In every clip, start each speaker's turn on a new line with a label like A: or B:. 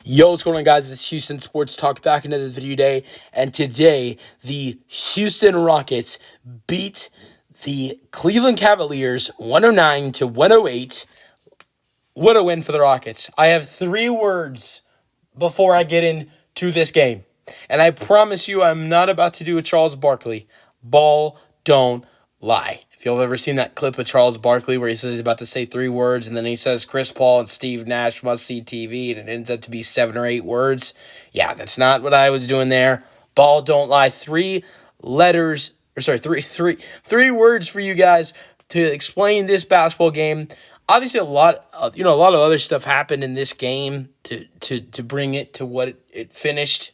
A: Yo, what's going on, guys? It's Houston Sports Talk back another video day, and today the Houston Rockets beat the Cleveland Cavaliers 109 to 108. What a win for the Rockets. I have 3 words before I get into this game, and I promise you I'm not about to do a Charles Barkley. Ball don't lie. If you've ever seen that clip of Charles Barkley where he says he's about to say 3 words and then he says Chris Paul and Steve Nash must see TV and it ends up to be 7 or 8 words. Yeah, that's not what I was doing there. Ball don't lie. 3 letters, or sorry, three words for you guys to explain this basketball game. Obviously, a lot of other stuff happened in this game to bring it to what it finished.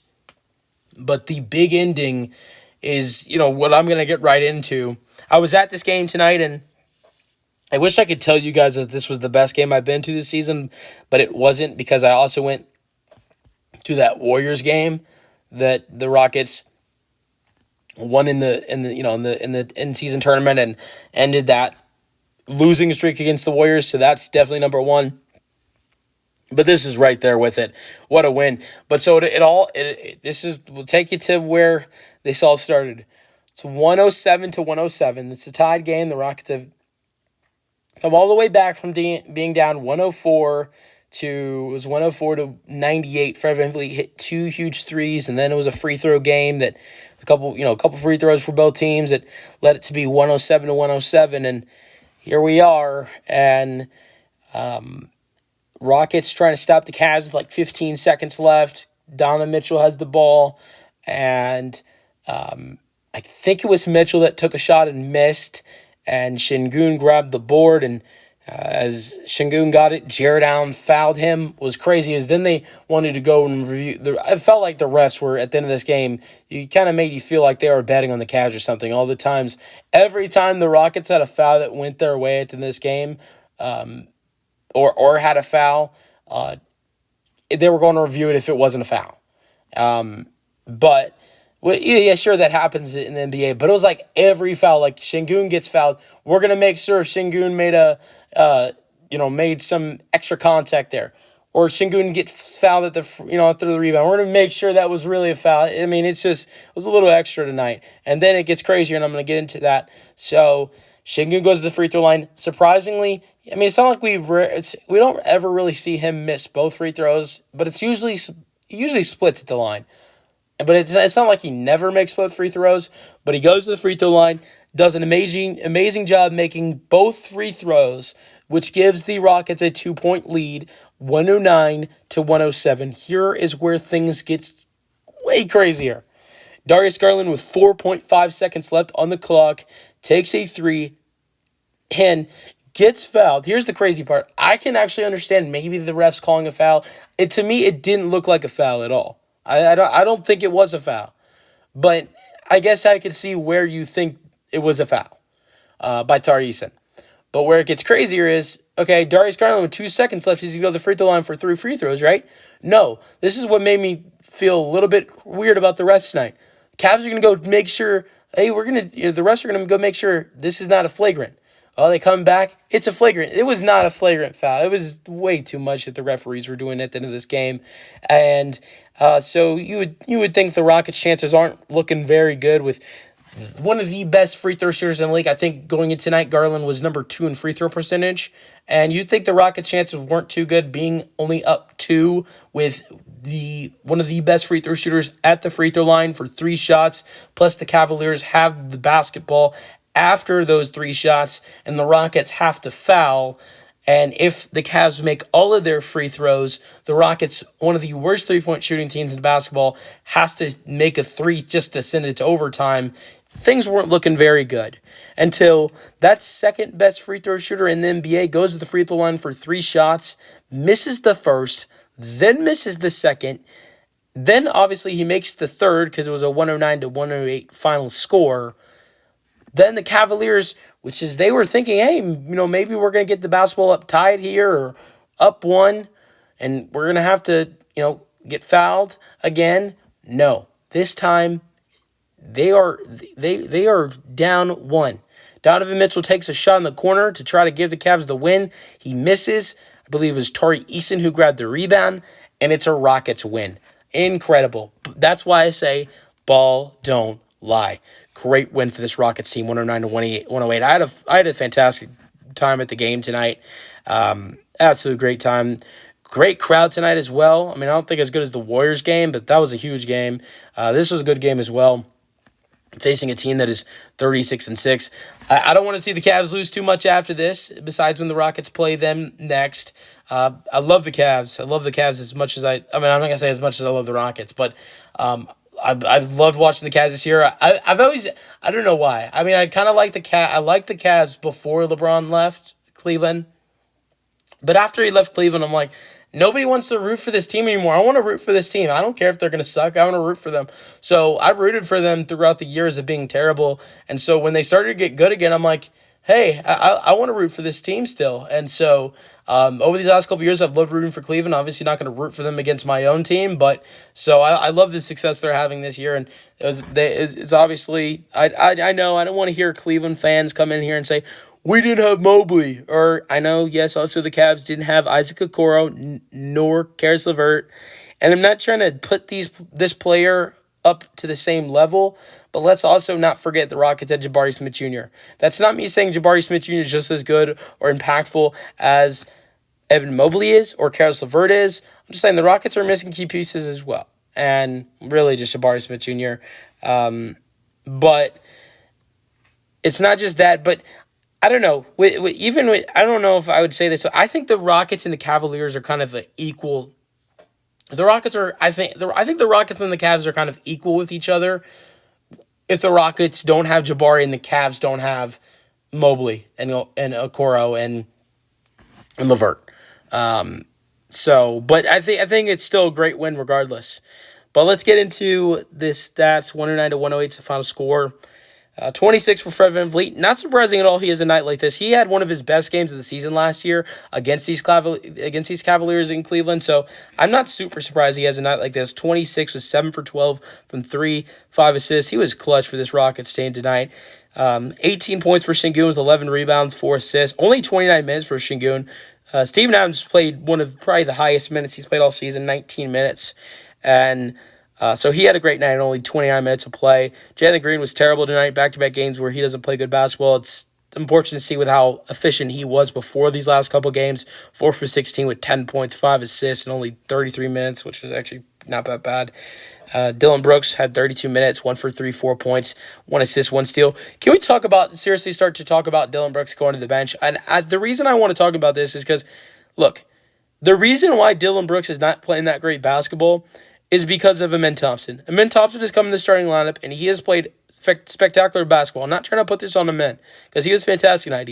A: But the big ending is, what I'm going to get right into. I was at this game tonight, and I wish I could tell you guys that this was the best game I've been to this season, but it wasn't, because I also went to that Warriors game that the Rockets won in the in-season tournament and ended that losing streak against the Warriors. So that's definitely number one. But this is right there with it. What a win! But so we'll take you to where this all started. It's 107 to 107. It's a tied game. The Rockets have come all the way back from being down 104 to 98. VanVleet hit 2 huge threes, and then it was a free throw game that a couple free throws for both teams that led it to be 107 to 107. And here we are, and Rockets trying to stop the Cavs with like 15 seconds left. Donovan Mitchell has the ball, and I think it was Mitchell that took a shot and missed, and Şengün grabbed the board, and as Şengün got it, Jared Allen fouled him. What was crazy is then they wanted to go and review. I felt like the refs were, at the end of this game, you kind of made you feel like they were betting on the Cavs or something. All the times, every time the Rockets had a foul that went their way at the end of this game, or had a foul, they were going to review it if it wasn't a foul. But yeah, sure, that happens in the NBA. But it was like every foul, like Şengün gets fouled, we're gonna make sure if Şengün made some extra contact there, or Şengün gets fouled at after the rebound. We're gonna make sure that was really a foul. I mean, it was a little extra tonight, and then it gets crazier, and I'm gonna get into that. So Şengün goes to the free throw line. Surprisingly, I mean, it's not like we don't ever really see him miss both free throws, but he usually splits at the line. But it's not like he never makes both free throws, but he goes to the free throw line, does an amazing job making both free throws, which gives the Rockets a 2-point lead, 109 to 107. Here is where things get way crazier. Darius Garland with 4.5 seconds left on the clock takes a 3 and gets fouled. Here's the crazy part. I can actually understand maybe the refs calling a foul. To me, it didn't look like a foul at all. I don't think it was a foul. But I guess I could see where you think it was a foul by Tari Eason. But where it gets crazier is, okay, Darius Garland with 2 seconds left, he's going to go to the free throw line for 3 free throws, right? No. This is what made me feel a little bit weird about the refs tonight. Cavs are going to go make sure, hey, the refs are going to go make sure this is not a flagrant. Oh, they come back. It's a flagrant. It was not a flagrant foul. It was way too much that the referees were doing at the end of this game. And so you would think the Rockets' chances aren't looking very good with one of the best free throw shooters in the league. I think going into tonight, Garland was number 2 in free throw percentage. And you'd think the Rockets' chances weren't too good, being only up 2 with one of the best free throw shooters at the free throw line for 3 shots. Plus the Cavaliers have the basketball after those 3 shots, and the Rockets have to foul. And if the Cavs make all of their free throws, the Rockets, one of the worst 3-point shooting teams in basketball, has to make a 3 just to send it to overtime. Things weren't looking very good until that second best free throw shooter in the NBA goes to the free throw line for 3 shots, misses the first, then misses the second. Then obviously he makes the third because it was a 109 to 108 final score. Then the Cavaliers, which is they were thinking, hey, maybe we're going to get the basketball up tied here or up 1, and we're going to have to, get fouled again. No, this time they are down 1. Donovan Mitchell takes a shot in the corner to try to give the Cavs the win. He misses. I believe it was Tari Eason who grabbed the rebound, and it's a Rockets win. Incredible. That's why I say ball don't lie. Great win for this Rockets team, 109 to 108. I had a fantastic time at the game tonight. Absolute great time. Great crowd tonight as well. I mean, I don't think as good as the Warriors game, but that was a huge game. This was a good game as well. Facing a team that is 36-6. I don't want to see the Cavs lose too much after this, besides when the Rockets play them next. I love the Cavs. I love the Cavs as much as I'm not going to say as much as I love the Rockets, but I've loved watching the Cavs this year. I've always, I don't know why. I mean, I kind of like I liked the Cavs before LeBron left Cleveland. But after he left Cleveland, I'm like, nobody wants to root for this team anymore. I want to root for this team. I don't care if they're going to suck. I want to root for them. So I rooted for them throughout the years of being terrible. And so when they started to get good again, I'm like, hey, I want to root for this team still. And so over these last couple of years, I've loved rooting for Cleveland. Obviously not going to root for them against my own team. But so I love the success they're having this year. And it's obviously, I know I don't want to hear Cleveland fans come in here and say, we didn't have Mobley. Or I know, yes, also the Cavs didn't have Isaac Okoro nor Karis LeVert. And I'm not trying to put this player up to the same level, but let's also not forget the Rockets had Jabari Smith Jr. That's not me saying Jabari Smith Jr. is just as good or impactful as Evan Mobley is or Karis LeVert is. I'm just saying the Rockets are missing key pieces as well. And really just Jabari Smith Jr. But it's not just that, but I don't know. I don't know if I would say this. I think the Rockets and the Cavaliers are kind of an equal. The Rockets are. I think the Rockets and the Cavs are kind of equal with each other. If the Rockets don't have Jabari and the Cavs don't have Mobley and Okoro and LeVert. But I think it's still a great win regardless. But let's get into this stats. 109 to 108 is the final score. 26 for Fred VanVleet. Not surprising at all he has a night like this. He had one of his best games of the season last year against these Cavaliers in Cleveland, so I'm not super surprised he has a night like this. 26 was 7 for 12 from 3, 5 assists. He was clutch for this Rockets team tonight. 18 points for Şengün with 11 rebounds, 4 assists. Only 29 minutes for Şengün. Steven Adams played one of probably the highest minutes he's played all season, 19 minutes. And so he had a great night, only 29 minutes of play. Jalen Green was terrible tonight, back-to-back games where he doesn't play good basketball. It's unfortunate to see with how efficient he was before these last couple games. 4 for 16 with 10 points, 5 assists, and only 33 minutes, which is actually not that bad. Dylan Brooks had 32 minutes, 1 for 3, 4 points, 1 assist, 1 steal. Can we start to talk about Dylan Brooks going to the bench? And the reason I want to talk about this is because, look, the reason why Dylan Brooks is not playing that great basketball is because of Amen Thompson. Amen Thompson has come in the starting lineup, and he has played spectacular basketball. I'm not trying to put this on Amen, because he was fantastic tonight.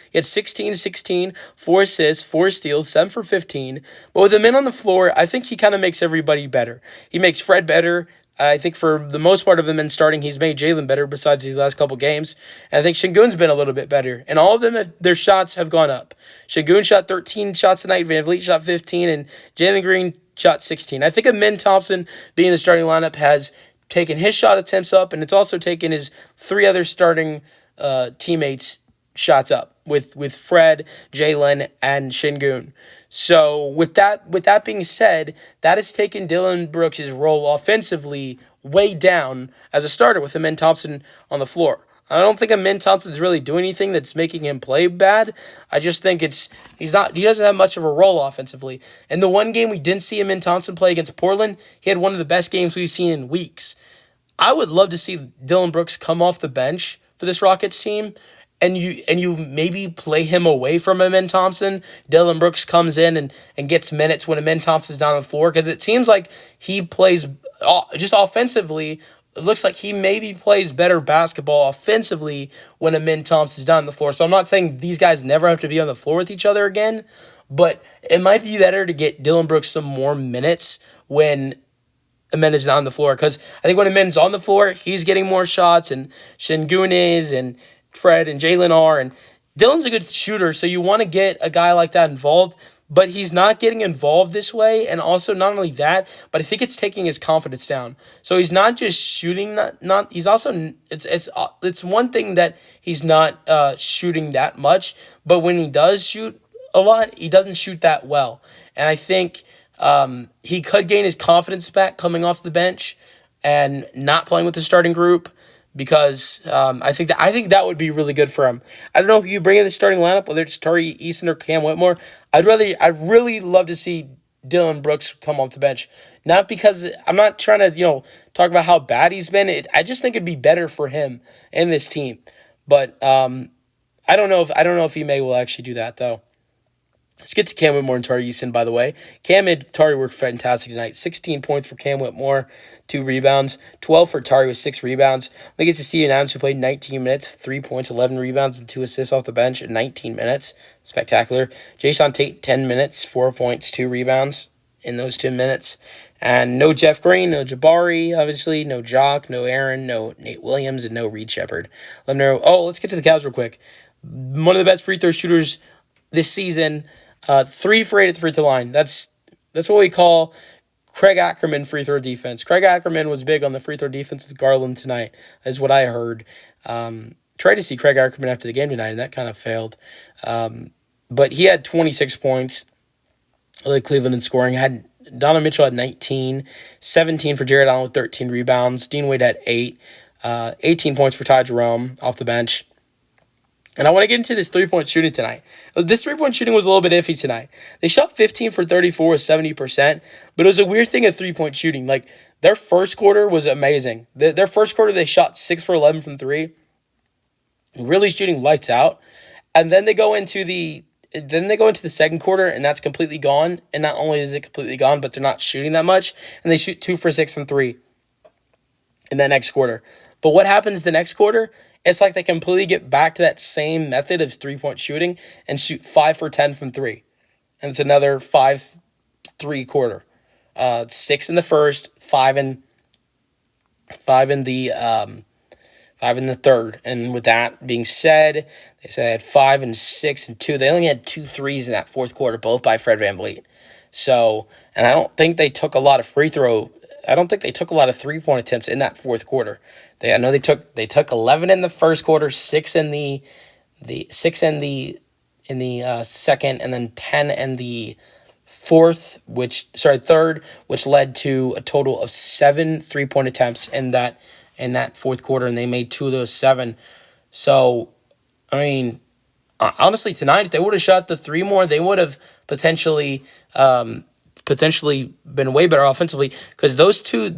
A: He had 16, 4 assists, 4 steals, 7 for 15. But with Amen on the floor, I think he kind of makes everybody better. He makes Fred better. I think for the most part of them in starting, he's made Jalen better besides these last couple games. And I think Şengün's been a little bit better. And all of them, their shots have gone up. Şengün shot 13 shots tonight, VanVleet shot 15, and Jalen Green shot 16. I think Amen Thompson being in the starting lineup has taken his shot attempts up, and it's also taken his 3 other starting teammates' shots up with Fred, Jalen, and Şengün. So with that being said, that has taken Dylan Brooks' role offensively way down as a starter with Amen Thompson on the floor. I don't think Amen Thompson's really doing anything that's making him play bad. I just think he doesn't have much of a role offensively. In the one game we didn't see Amen Thompson play against Portland, he had one of the best games we've seen in weeks. I would love to see Dylan Brooks come off the bench for this Rockets team, and you maybe play him away from Amen Thompson. Dylan Brooks comes in and gets minutes when Amen Thompson's down on the floor, because it seems like he plays just offensively. It looks like he maybe plays better basketball offensively when Amen Thompson's down on the floor. So I'm not saying these guys never have to be on the floor with each other again, but it might be better to get Dylan Brooks some more minutes when Amen is not on the floor. Because I think when Amen's on the floor, he's getting more shots, and Şengün is, and Fred and Jalen are, and Dylan's a good shooter, so you want to get a guy like that involved. But he's not getting involved this way, and also not only that, but I think it's taking his confidence down. So he's not just shooting, he's also it's one thing that he's not shooting that much, but when he does shoot a lot, he doesn't shoot that well. And I think He could gain his confidence back coming off the bench and not playing with the starting group because I think that would be really good for him. I don't know who you bring in the starting lineup, whether it's Tari Eason or Cam Whitmore. I'd really love to see Dylan Brooks come off the bench. Not because I'm not trying to talk about how bad he's been. I just think it'd be better for him and this team. But I don't know if Ime will actually do that though. Let's get to Cam Whitmore and Tari Eason, by the way. Cam and Tari worked fantastic tonight. 16 points for Cam Whitmore, 2 rebounds. 12 for Tari with 6 rebounds. We get to Steven Adams, who played 19 minutes, 3 points, 11 rebounds, and 2 assists off the bench in 19 minutes. Spectacular. Jason Tate, 10 minutes, 4 points, 2 rebounds in those 10 minutes. And no Jeff Green, no Jabari, obviously, no Jock, no Aaron, no Nate Williams, and no Reed Shepard. Let's get to the Cavs real quick. One of the best free throw shooters this season. 3 for 8 at the free throw line. That's what we call Craig Ackerman free throw defense. Craig Ackerman was big on the free throw defense with Garland tonight, is what I heard. Tried to see Craig Ackerman after the game tonight, and that kind of failed. But he had 26 points. Really Cleveland in scoring. Donovan Mitchell had 19, 17 for Jared Allen with 13 rebounds. Dean Wade had 8, 18 points for Ty Jerome off the bench. And I want to get into this three-point shooting tonight. This three-point shooting was a little bit iffy tonight. They shot 15 for 34 with 70%, but it was a weird thing of three-point shooting. Like, their first quarter was amazing. Their first quarter, they shot 6 for 11 from 3, really shooting lights out. And then they go into the second quarter, and that's completely gone. And not only is it completely gone, but they're not shooting that much, and they shoot 2 for 6 from 3 in that next quarter. But what happens the next quarter? It's like they completely get back to that same method of three-point shooting and shoot 5 for 10 from 3. And it's another 5-3 quarter. 6 in the first, 5 in the third. And with that being said, they said 5 and 6 and 2. They only had 2 threes in that fourth quarter, both by Fred VanVleet. So, and I don't think they took a lot of three-point attempts in that fourth quarter. They took 11 in the first quarter, 6 in the second, and then 10 in the third, which led to a total of 7 3-point attempts in that fourth quarter, and they made 2 of those 7. So, I mean, honestly, tonight if they would have shot the 3 more, they would have potentially been way better offensively, because those two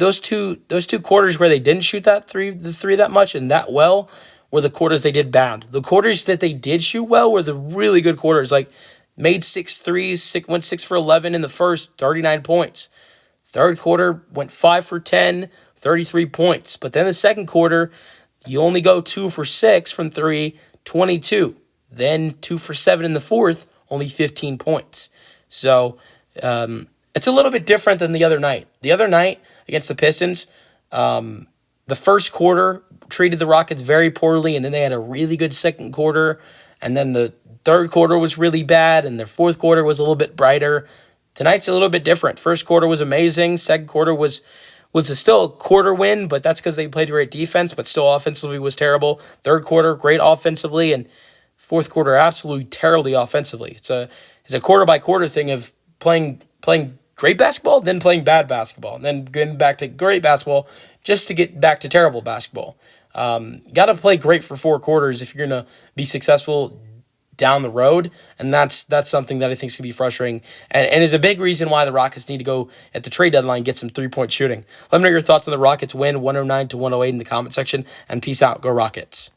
A: quarters where they didn't shoot the three that much and that well were the quarters they did bad. The quarters that they did shoot well were the really good quarters, like made 6 threes, went 6 for 11 in the first, 39 points. Third quarter went 5 for 10, 33 points. But then the second quarter, you only go 2 for 6 from 3, 22. Then 2 for 7 in the fourth, only 15 points. So, it's a little bit different than the other night. The other night against the Pistons, the first quarter treated the Rockets very poorly, and then they had a really good second quarter, and then the third quarter was really bad, and their fourth quarter was a little bit brighter. Tonight's a little bit different. First quarter was amazing. Second quarter was still a quarter win, but that's because they played great defense, but still offensively was terrible. Third quarter, great offensively, and fourth quarter, absolutely terribly offensively. It's a quarter-by-quarter thing of playing great basketball, then playing bad basketball, and then getting back to great basketball just to get back to terrible basketball. Got to play great for 4 quarters if you're going to be successful down the road, and that's something that I think is going to be frustrating and is a big reason why the Rockets need to go at the trade deadline and get some 3-point shooting. Let me know your thoughts on the Rockets win 109-108 in the comment section, and peace out. Go Rockets.